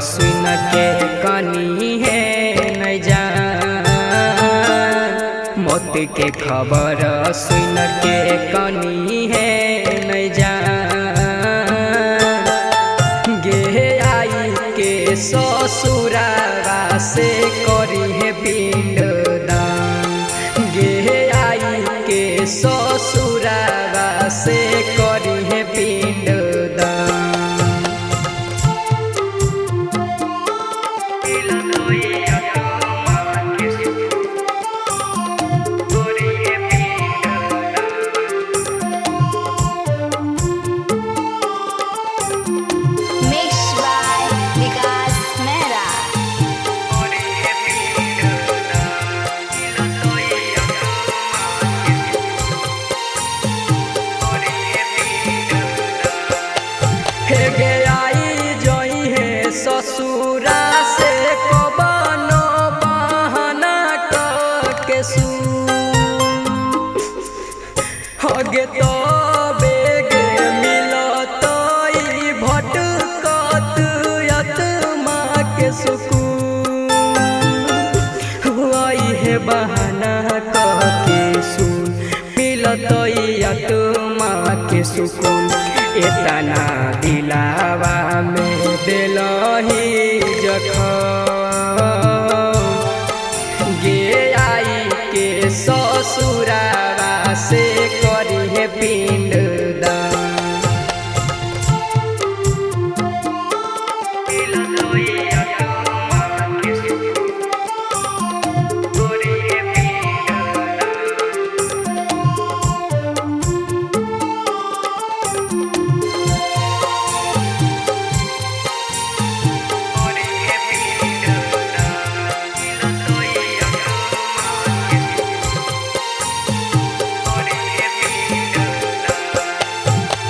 सुन के कनी है न जान, मौत के खबर सुन के कनी है न जान। गे आई के ससुरारा से करी है पिंडदान, गे आई के ससुरारा से करी है पिंडदान। Mixed by Vikas Mehra. हे गे आई जोई है ससुरा से कबनो बहाना के सू हगे तो बेगे मिलत भटकत आत्मा के सुकून। आई है बहाना के सुन मिलत आत्मा के सुकून। इतना दिलावा में दिलही जखम, गे आई के ससुरारा से करी है पिंडदान।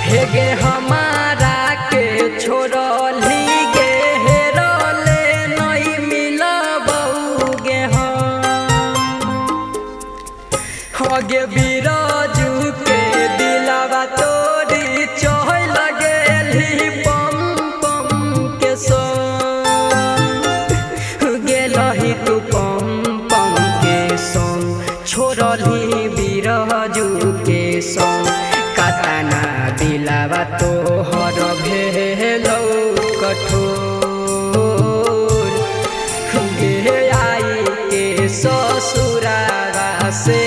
हे गे हमारा के छोड़ली गे हेरले नहीं मिलबऊ गे हगे बिराजू के दिलावा तोरी चह लगेली पम पम के संग। गेलही तू पम पम के संग छोड़ली बिराजू के संग। कातना दिलावा तोहर भेलौ कठोर, गे आई के ससुरारा से